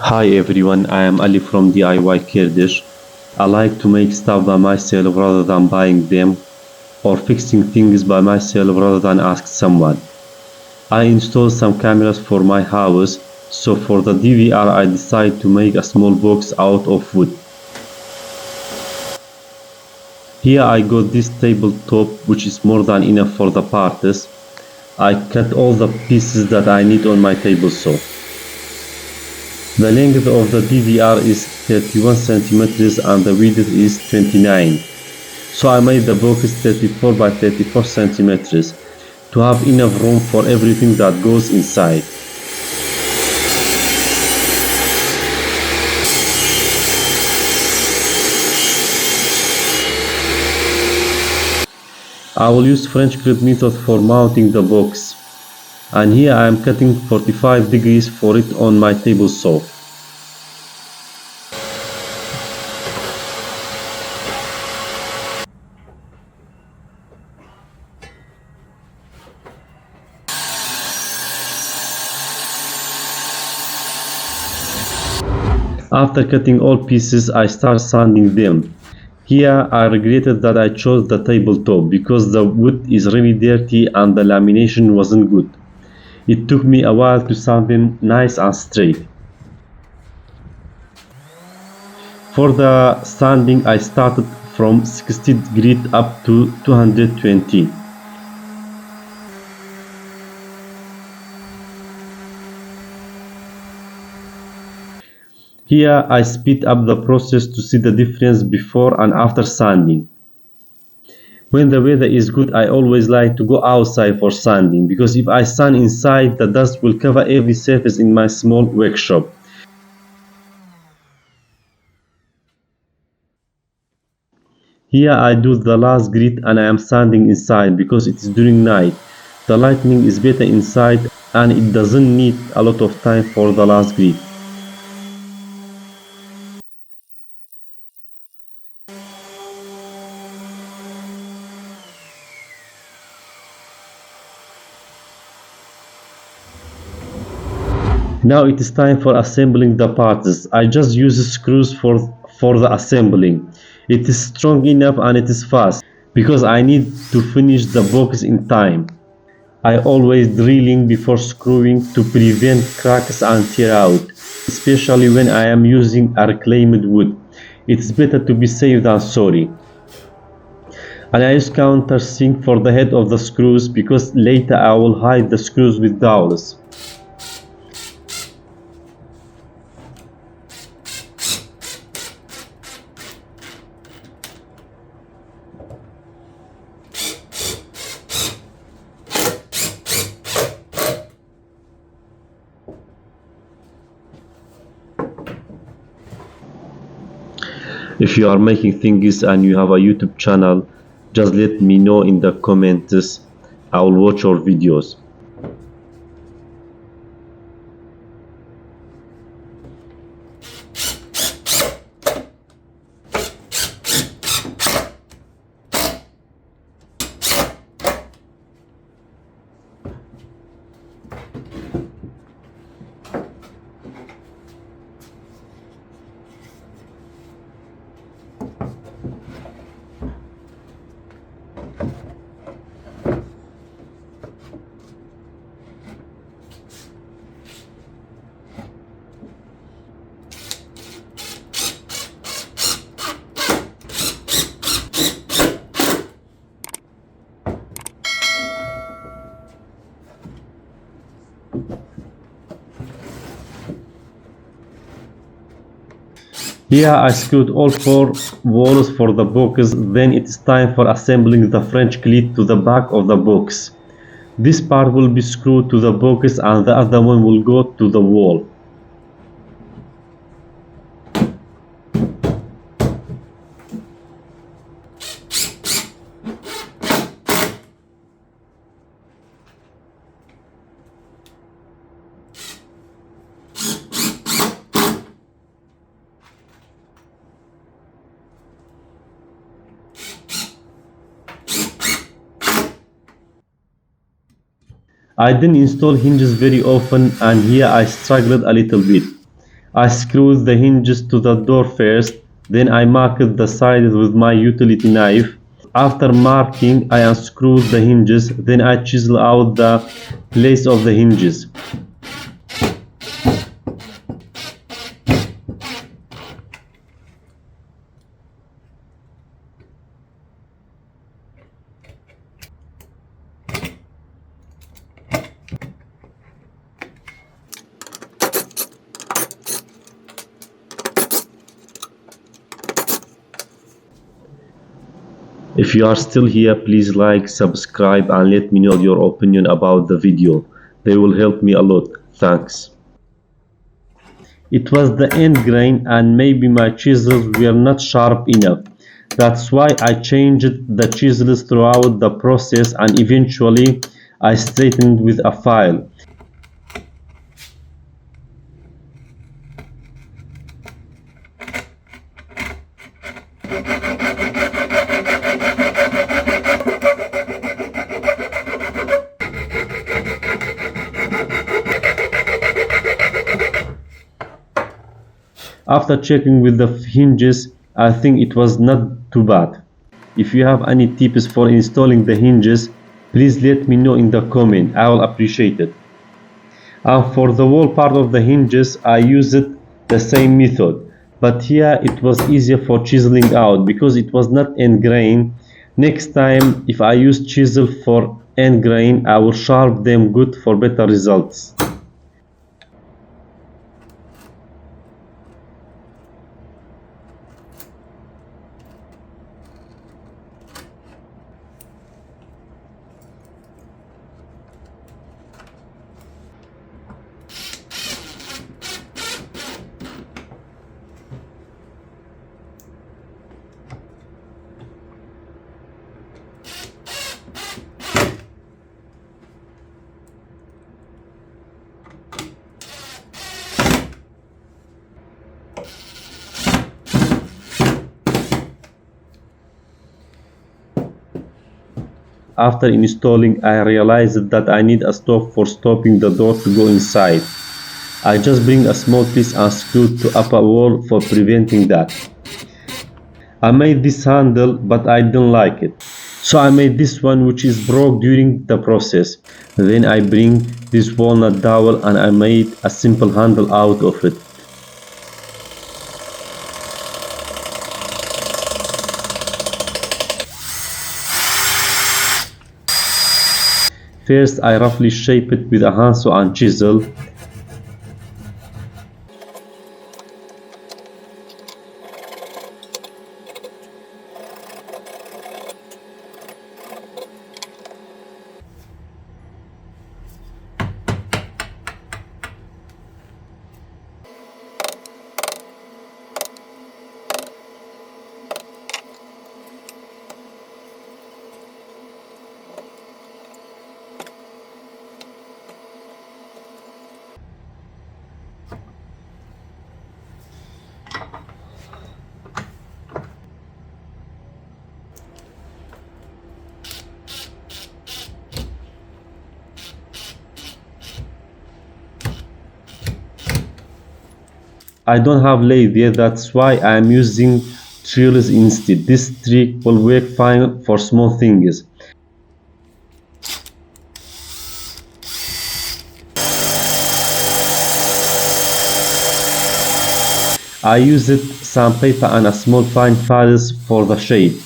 Hi everyone, I am Ali from DIY Kurdish. I like to make stuff by myself rather than buying them or fixing things by myself rather than ask someone. I installed some cameras for my house, so for the DVR I decided to make a small box out of wood. Here I got this tabletop which is more than enough for the parts. I cut all the pieces that I need on my table saw. The length of the DVR is 31 centimeters and the width is 29. So I made the box 34 by 34 centimeters to have enough room for everything that goes inside. I will use French cleat method for mounting the box, and here I am cutting 45 degrees for it on my table saw. After cutting all pieces, I start sanding them. Here I regretted that I chose the tabletop because the wood is really dirty and the lamination wasn't good. It took me a while to sand them nice and straight. For the sanding I started from 60 grit up to 220. Here I speed up the process to see the difference before and after sanding. When the weather is good I always like to go outside for sanding because if I sand inside the dust will cover every surface in my small workshop. Here I do the last grit and I am sanding inside because it is during night. The lighting is better inside and it doesn't need a lot of time for the last grit. Now it is time for assembling the parts. I just use screws for the assembling. It is strong enough and it is fast because I need to finish the box in time. I always drilling before screwing to prevent cracks and tear out, especially when I am using a reclaimed wood. It's better to be safe than sorry. And I use countersink for the head of the screws because later I will hide the screws with dowels. If you are making things and you have a YouTube channel, just let me know in the comments. I will watch your videos. Here I screwed all 4 walls for the box, then it is time for assembling the French cleat to the back of the box. This part will be screwed to the box and the other one will go to the wall. I didn't install hinges very often and here I struggled a little bit. I screwed the hinges to the door first, then I marked the sides with my utility knife. After marking, I unscrewed the hinges, then I chiseled out the place of the hinges. If you are still here, please like, subscribe and let me know your opinion about the video. They will help me a lot. Thanks. It was the end grain and maybe my chisels were not sharp enough. That's why I changed the chisels throughout the process and eventually I straightened with a file. After checking with the hinges, I think it was not too bad. If you have any tips for installing the hinges, please let me know in the comment. I will appreciate it. And for the wall part of the hinges, I used the same method. But here it was easier for chiseling out because it was not end grain. Next time, if I use chisel for end grain, I will sharpen them good for better results. After installing, I realized that I need a stop for stopping the door to go inside. I just bring a small piece and screw to upper wall for preventing that. I made this handle but I didn't like it. So I made this one which is broke during the process. Then I bring this walnut dowel and I made a simple handle out of it. First I roughly shape it with a handsaw and chisel. I don't have lathe yet, that's why I am using drills instead. This trick will work fine for small things. I used sandpaper and a small fine files for the shape.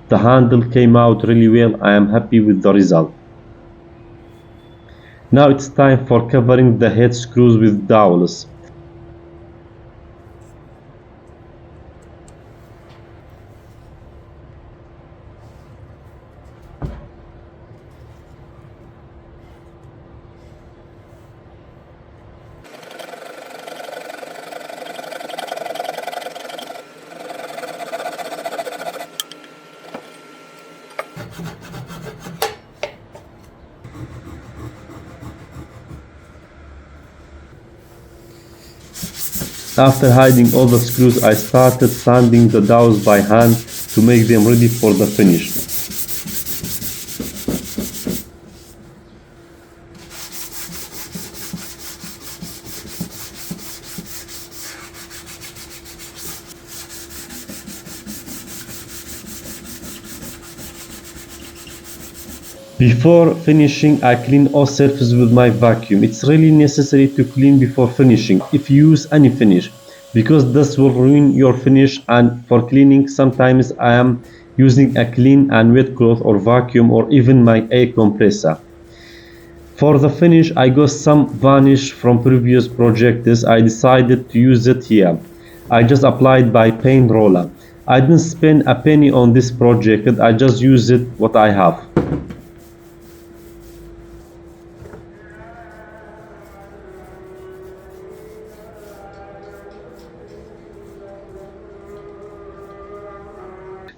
The handle came out really well. I am happy with the result. Now it's time for covering the head screws with dowels. After hiding all the screws, I started sanding the dowels by hand to make them ready for the finish. Before finishing, I clean all surfaces with my vacuum. It's really necessary to clean before finishing if you use any finish, because this will ruin your finish. And for cleaning, sometimes I am using a clean and wet cloth or vacuum or even my air compressor. For the finish, I got some varnish from previous projects. I decided to use it here. I just applied by paint roller. I didn't spend a penny on this project. I just used it what I have.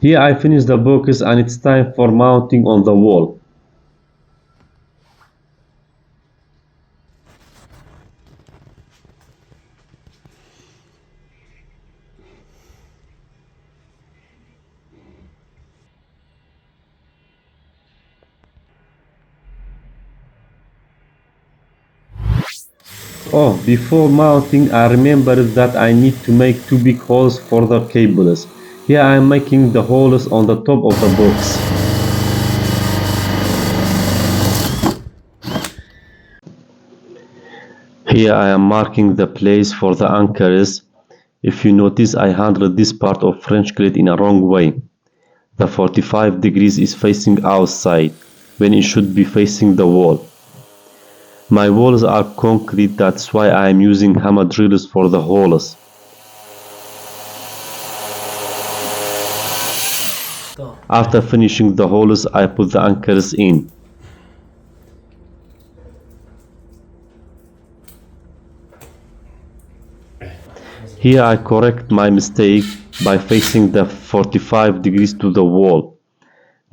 Here I finished the box and it's time for mounting on the wall. Oh, before mounting I remembered that I need to make two big holes for the cables. Here I am making the holes on the top of the box. Here I am marking the place for the anchors. If you notice, I handled this part of French cleat in a wrong way. The 45 degrees is facing outside when it should be facing the wall. My walls are concrete, that's why I am using hammer drills for the holes. After finishing the holes, I put the anchors in. Here I correct my mistake by facing the 45 degrees to the wall.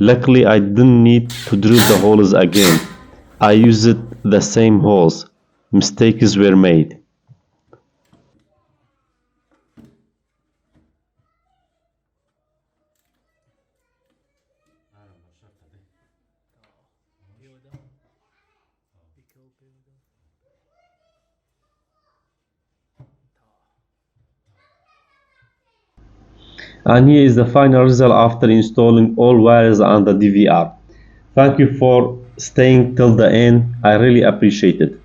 Luckily I didn't need to drill the holes again. I used the same holes. Mistakes were made. And here is the final result after installing all wires and the DVR. Thank you for staying till the end. I really appreciate it.